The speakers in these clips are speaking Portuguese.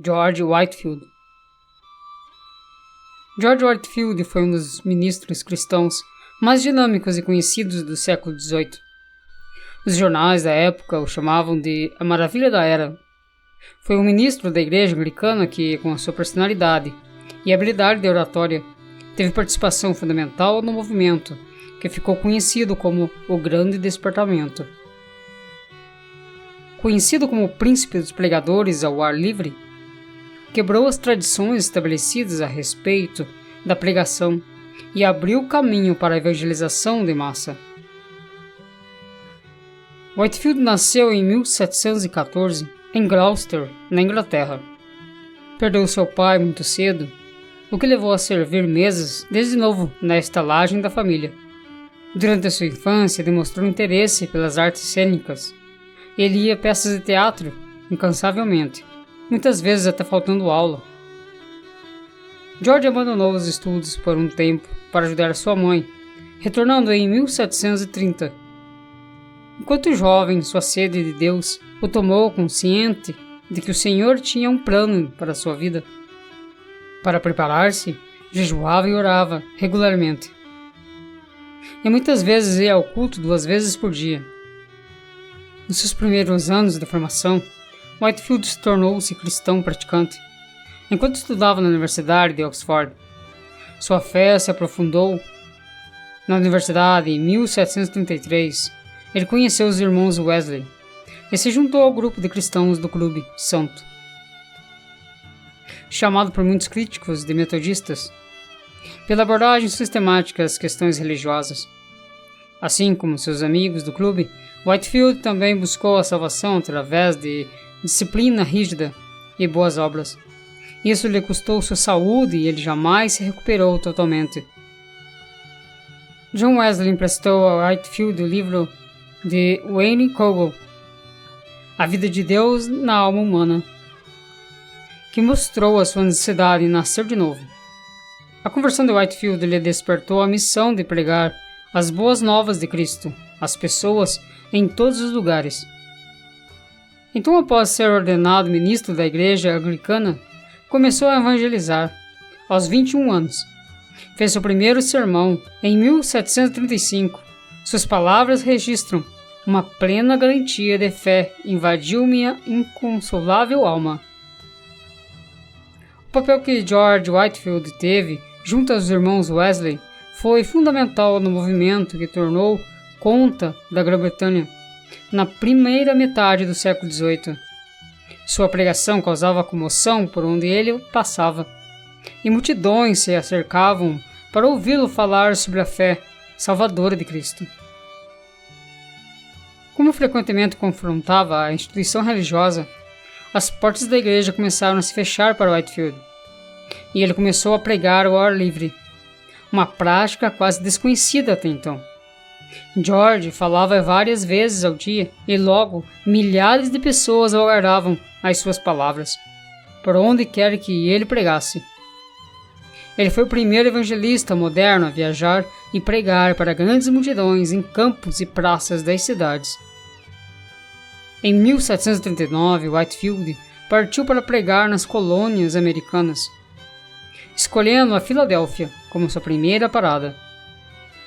George Whitefield. George Whitefield foi um dos ministros cristãos mais dinâmicos e conhecidos do século XVIII. Os jornais da época o chamavam de a Maravilha da Era. Foi um ministro da Igreja Anglicana que, com a sua personalidade e habilidade de oratória, teve participação fundamental no movimento, que ficou conhecido como o Grande Despertamento. Conhecido como o príncipe dos pregadores ao ar livre, quebrou as tradições estabelecidas a respeito da pregação e abriu o caminho para a evangelização de massa. Whitefield nasceu em 1714 em Gloucester, na Inglaterra. Perdeu seu pai muito cedo, o que levou a servir meses desde novo na estalagem da família. Durante a sua infância demonstrou interesse pelas artes cênicas. Ele ia a peças de teatro incansavelmente, muitas vezes até faltando aula. George abandonou os estudos por um tempo para ajudar sua mãe, retornando em 1730. Enquanto jovem, sua sede de Deus o tomou consciente de que o Senhor tinha um plano para sua vida. Para preparar-se, jejuava e orava regularmente. E muitas vezes ia ao culto 2 vezes por dia. Nos seus primeiros anos de formação, Whitefield tornou-se cristão praticante, enquanto estudava na Universidade de Oxford. Sua fé se aprofundou. Na universidade, em 1733, ele conheceu os irmãos Wesley e se juntou ao grupo de cristãos do Clube Santo. Chamado por muitos críticos de metodistas, pela abordagem sistemática às questões religiosas. Assim como seus amigos do clube, Whitefield também buscou a salvação através de disciplina rígida e boas obras. Isso lhe custou sua saúde e ele jamais se recuperou totalmente. John Wesley emprestou a Whitefield o livro de Wayne Cogle, A Vida de Deus na Alma Humana, que mostrou a sua necessidade de nascer de novo. A conversão de Whitefield lhe despertou a missão de pregar as boas novas de Cristo às pessoas em todos os lugares. Então, após ser ordenado ministro da Igreja Anglicana, começou a evangelizar. Aos 21 anos, fez seu primeiro sermão em 1735. Suas palavras registram: uma plena garantia de fé invadiu minha inconsolável alma. O papel que George Whitefield teve junto aos irmãos Wesley foi fundamental no movimento que tornou conta da Grã-Bretanha na primeira metade do século XVIII. Sua pregação causava comoção por onde ele passava, e multidões se acercavam para ouvi-lo falar sobre a fé salvadora de Cristo. Como frequentemente confrontava a instituição religiosa, as portas da igreja começaram a se fechar para Whitefield, e ele começou a pregar ao ar livre, uma prática quase desconhecida até então. George falava várias vezes ao dia e logo milhares de pessoas aguardavam as suas palavras, por onde quer que ele pregasse. Ele foi o primeiro evangelista moderno a viajar e pregar para grandes multidões em campos e praças das cidades. Em 1739, Whitefield partiu para pregar nas colônias americanas, escolhendo a Filadélfia como sua primeira parada.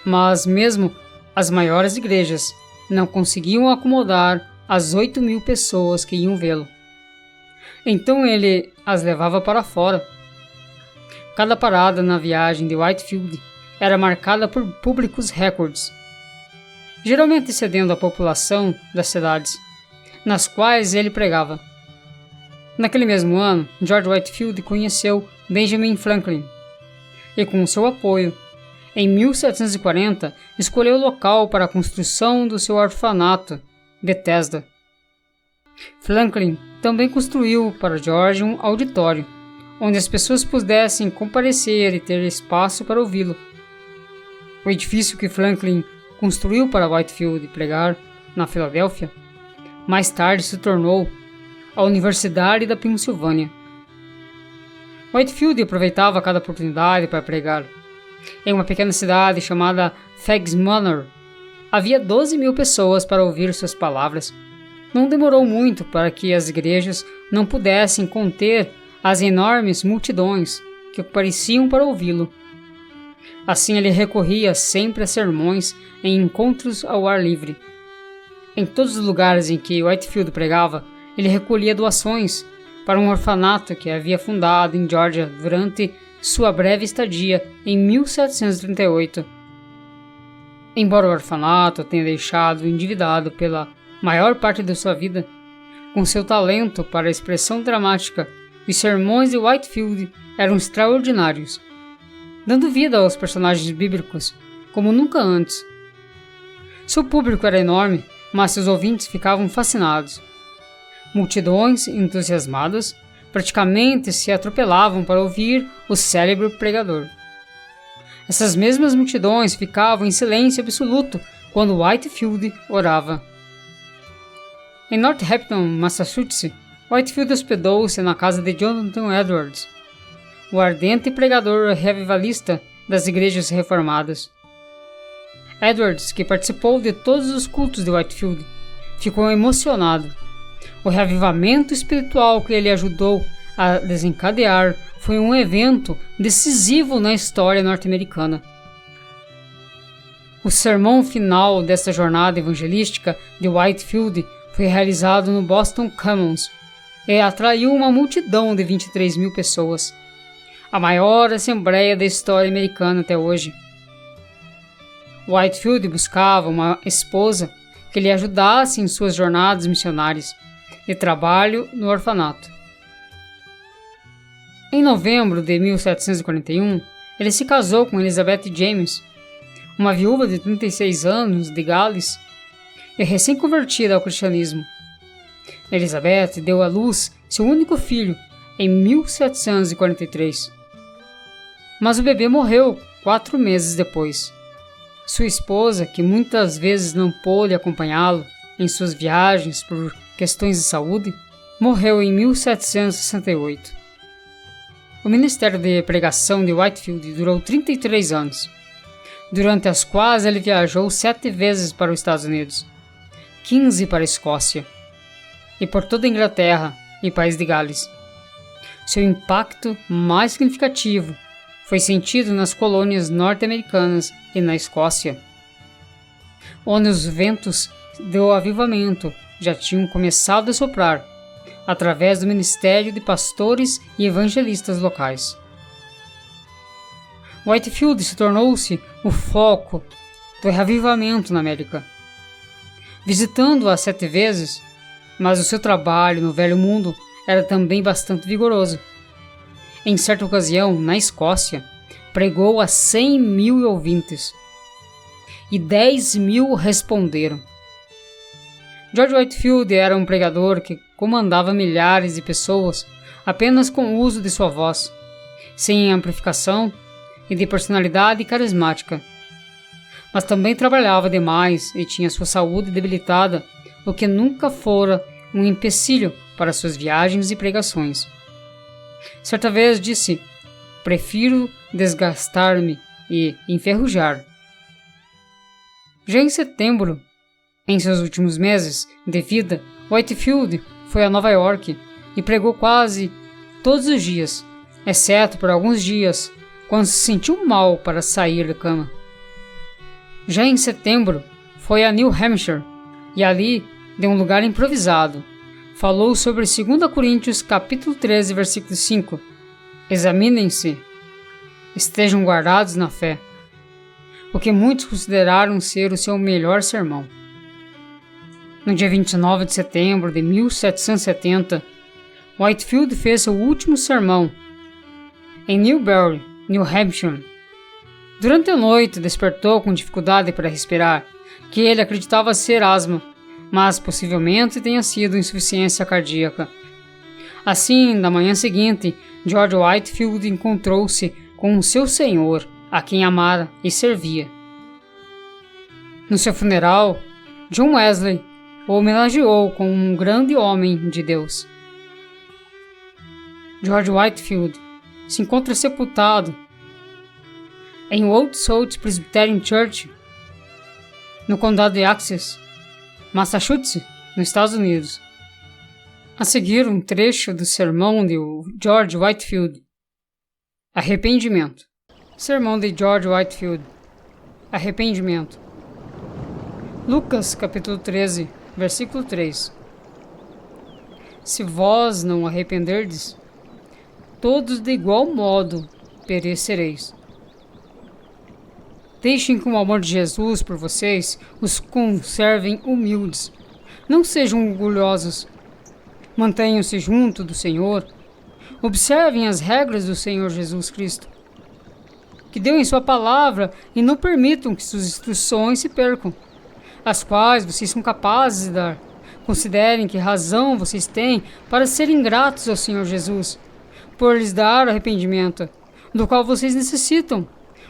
Mas mesmo as maiores igrejas não conseguiam acomodar as 8.000 pessoas que iam vê-lo. Então ele as levava para fora. Cada parada na viagem de Whitefield era marcada por públicos recordes, geralmente excedendo a população das cidades nas quais ele pregava. Naquele mesmo ano, George Whitefield conheceu Benjamin Franklin e, com seu apoio, em 1740, escolheu o local para a construção do seu orfanato, Bethesda. Franklin também construiu para George um auditório, onde as pessoas pudessem comparecer e ter espaço para ouvi-lo. O edifício que Franklin construiu para Whitefield pregar na Filadélfia, mais tarde se tornou a Universidade da Pensilvânia. Whitefield aproveitava cada oportunidade para pregar. Em uma pequena cidade chamada Fegs Manor, havia 12.000 pessoas para ouvir suas palavras. Não demorou muito para que as igrejas não pudessem conter as enormes multidões que pareciam para ouvi-lo. Assim ele recorria sempre a sermões em encontros ao ar livre. Em todos os lugares em que Whitefield pregava, ele recolhia doações para um orfanato que havia fundado em Geórgia durante sua breve estadia em 1738. Embora o orfanato tenha deixado endividado pela maior parte de sua vida, com seu talento para a expressão dramática, os sermões de Whitefield eram extraordinários, dando vida aos personagens bíblicos como nunca antes. Seu público era enorme, mas seus ouvintes ficavam fascinados. Multidões entusiasmadas praticamente se atropelavam para ouvir o célebre pregador. Essas mesmas multidões ficavam em silêncio absoluto quando Whitefield orava. Em Northampton, Massachusetts, Whitefield hospedou-se na casa de Jonathan Edwards, o ardente pregador revivalista das igrejas reformadas. Edwards, que participou de todos os cultos de Whitefield, ficou emocionado. O reavivamento espiritual que ele ajudou a desencadear foi um evento decisivo na história norte-americana. O sermão final desta jornada evangelística de Whitefield foi realizado no Boston Commons e atraiu uma multidão de 23 mil pessoas, a maior assembleia da história americana até hoje. Whitefield buscava uma esposa que lhe ajudasse em suas jornadas missionárias e trabalho no orfanato. Em novembro de 1741, ele se casou com Elizabeth James, uma viúva de 36 anos de Gales e recém-convertida ao cristianismo. Elizabeth deu à luz seu único filho em 1743. Mas o bebê morreu 4 meses depois. Sua esposa, que muitas vezes não pôde acompanhá-lo em suas viagens por questões de saúde, morreu em 1768. O ministério de pregação de Whitefield durou 33 anos, durante as quais ele viajou 7 vezes para os Estados Unidos, 15 para a Escócia, e por toda a Inglaterra e País de Gales. Seu impacto mais significativo foi sentido nas colônias norte-americanas e na Escócia, onde os ventos do avivamento já tinham começado a soprar através do ministério de pastores e evangelistas locais. Whitefield se tornou-se o foco do reavivamento na América, visitando-a 7 vezes, mas o seu trabalho no Velho Mundo era também bastante vigoroso. Em certa ocasião, na Escócia, pregou a 100 mil ouvintes e 10 mil responderam. George Whitefield era um pregador que comandava milhares de pessoas apenas com o uso de sua voz, sem amplificação e de personalidade carismática. Mas também trabalhava demais e tinha sua saúde debilitada, o que nunca fora um empecilho para suas viagens e pregações. Certa vez disse: "Prefiro desgastar-me e enferrujar." Já em setembro, em seus últimos meses de vida, Whitefield foi a Nova York e pregou quase todos os dias, exceto por alguns dias, quando se sentiu mal para sair da cama. Já em setembro, foi a New Hampshire e ali, de um lugar improvisado, falou sobre 2 Coríntios capítulo 13, versículo 5. Examinem-se, estejam guardados na fé, o que muitos consideraram ser o seu melhor sermão. No dia 29 de setembro de 1770, Whitefield fez seu último sermão em Newbury, New Hampshire. Durante a noite, despertou com dificuldade para respirar, que ele acreditava ser asma, mas possivelmente tenha sido insuficiência cardíaca. Assim, na manhã seguinte, George Whitefield encontrou-se com o seu Senhor, a quem amara e servia. No seu funeral, John Wesley o homenageou como um grande homem de Deus. George Whitefield se encontra sepultado em Old South Presbyterian Church, no condado de Essex, Massachusetts, nos Estados Unidos. A seguir, um trecho do sermão de George Whitefield. Arrependimento. Sermão de George Whitefield. Arrependimento. Lucas, capítulo 13, versículo 3. Se vós não arrependerdes, todos de igual modo perecereis. Deixem que o amor de Jesus por vocês os conservem humildes. Não sejam orgulhosos. Mantenham-se junto do Senhor. Observem as regras do Senhor Jesus Cristo, que deu em sua palavra, e não permitam que suas instruções se percam, as quais vocês são capazes de dar. Considerem que razão vocês têm para serem gratos ao Senhor Jesus, por lhes dar arrependimento, do qual vocês necessitam,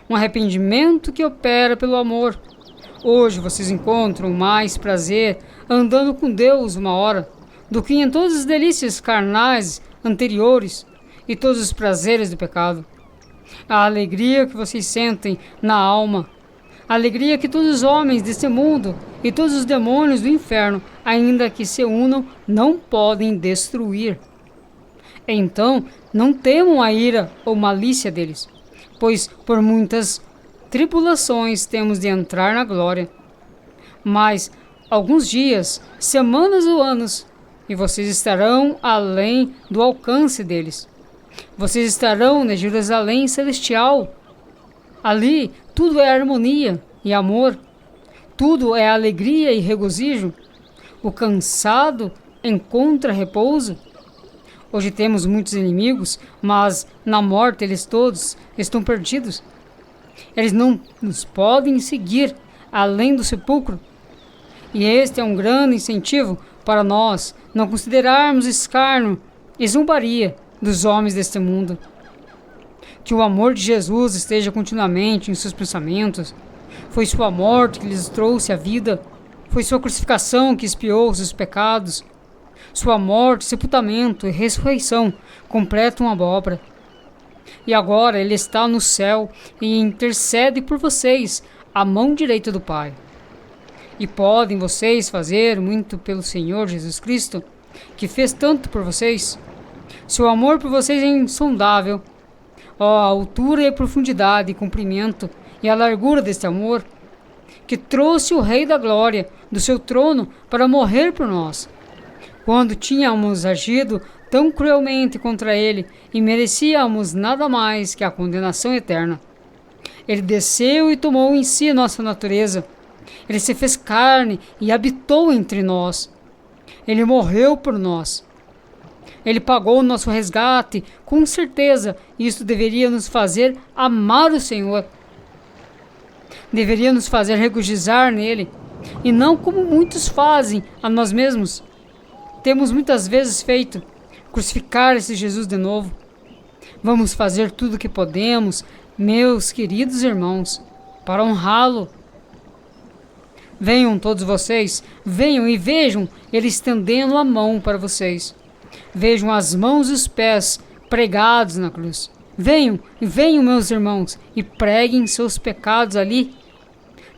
um arrependimento que opera pelo amor. Hoje vocês encontram mais prazer andando com Deus uma hora, do que em todas as delícias carnais anteriores e todos os prazeres do pecado. A alegria que vocês sentem na alma, a alegria que todos os homens deste mundo e todos os demônios do inferno, ainda que se unam, não podem destruir. Então, não temam a ira ou malícia deles, pois por muitas tribulações temos de entrar na glória. Mas alguns dias, semanas ou anos, e vocês estarão além do alcance deles. Vocês estarão na Jerusalém celestial. Ali tudo é harmonia e amor. Tudo é alegria e regozijo. O cansado encontra repouso. Hoje temos muitos inimigos, mas na morte eles todos estão perdidos. Eles não nos podem seguir além do sepulcro. E este é um grande incentivo para nós não considerarmos escárnio e zombaria dos homens deste mundo. Que o amor de Jesus esteja continuamente em seus pensamentos. Foi sua morte que lhes trouxe a vida. Foi sua crucificação que expiou seus pecados. Sua morte, sepultamento e ressurreição completam a obra. E agora ele está no céu e intercede por vocês à mão direita do Pai. E podem vocês fazer muito pelo Senhor Jesus Cristo, que fez tanto por vocês? Seu amor por vocês é insondável. Ó, a altura e a profundidade e comprimento e a largura deste amor, que trouxe o Rei da Glória do seu trono para morrer por nós, quando tínhamos agido tão cruelmente contra ele e merecíamos nada mais que a condenação eterna. Ele desceu e tomou em si nossa natureza. Ele se fez carne e habitou entre nós. Ele morreu por nós. Ele pagou o nosso resgate. Com certeza, isso deveria nos fazer amar o Senhor. Deveria nos fazer regozijar nele, e não como muitos fazem a nós mesmos. Temos muitas vezes feito, crucificar esse Jesus de novo. Vamos fazer tudo o que podemos, meus queridos irmãos, para honrá-lo. Venham todos vocês, venham e vejam ele estendendo a mão para vocês. Vejam as mãos e os pés pregados na cruz. Venham, venham, meus irmãos, e preguem seus pecados ali.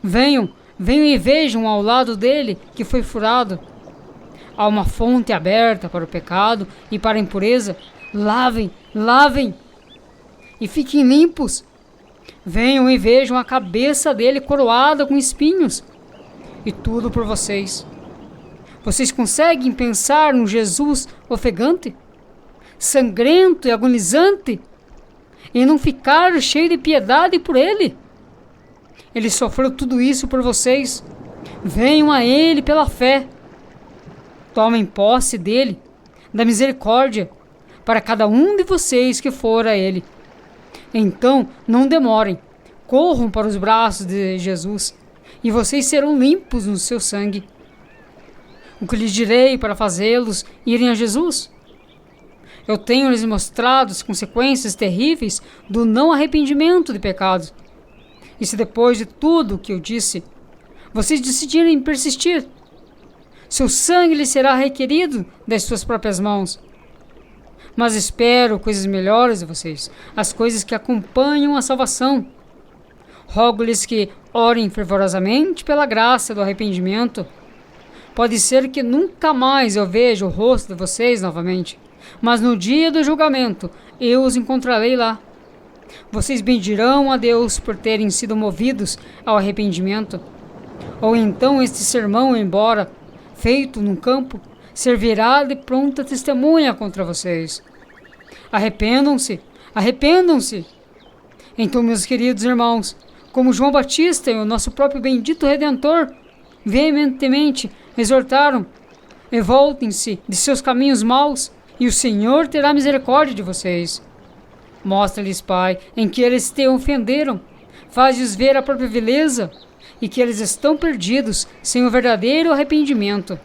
Venham e vejam ao lado dele que foi furado. Há uma fonte aberta para o pecado e para a impureza. Lavem e fiquem limpos. Venham e vejam a cabeça dele coroada com espinhos. E tudo por vocês. Vocês conseguem pensar no Jesus ofegante, sangrento e agonizante, e não ficar cheio de piedade por ele? Ele sofreu tudo isso por vocês. Venham a ele pela fé. Tomem posse dele, da misericórdia, para cada um de vocês que for a ele. Então, não demorem. Corram para os braços de Jesus, e vocês serão limpos no seu sangue. O que lhes direi para fazê-los irem a Jesus? Eu tenho lhes mostrado as consequências terríveis do não arrependimento de pecados. E se depois de tudo o que eu disse, vocês decidirem persistir, seu sangue lhes será requerido das suas próprias mãos. Mas espero coisas melhores de vocês, as coisas que acompanham a salvação. Rogo-lhes que orem fervorosamente pela graça do arrependimento, Pode ser que nunca mais eu veja o rosto de vocês novamente, mas no dia do julgamento eu os encontrarei lá. Vocês bendirão a Deus por terem sido movidos ao arrependimento. Ou então este sermão, embora feito num campo, servirá de pronta testemunha contra vocês. Arrependam-se, arrependam-se! Então, meus queridos irmãos, como João Batista e o nosso próprio bendito Redentor veementemente exortaram, e voltem-se de seus caminhos maus, e o Senhor terá misericórdia de vocês. Mostra-lhes, Pai, em que eles te ofenderam, faz-lhes ver a própria vileza, e que eles estão perdidos sem o verdadeiro arrependimento.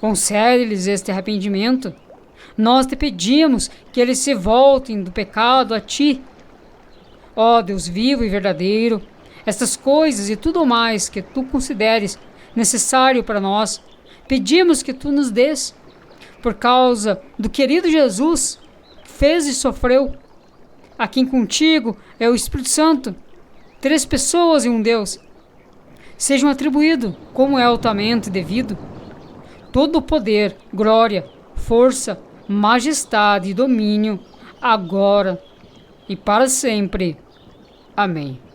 Concede-lhes este arrependimento. Nós te pedimos que eles se voltem do pecado a Ti. Ó Deus vivo e verdadeiro, estas coisas e tudo mais que Tu consideres necessário para nós, pedimos que Tu nos dês, por causa do querido Jesus, que fez e sofreu, a quem contigo é o Espírito Santo, 3 pessoas e um Deus, sejam atribuídos, como é altamente devido, todo o poder, glória, força, majestade e domínio, agora e para sempre. Amém.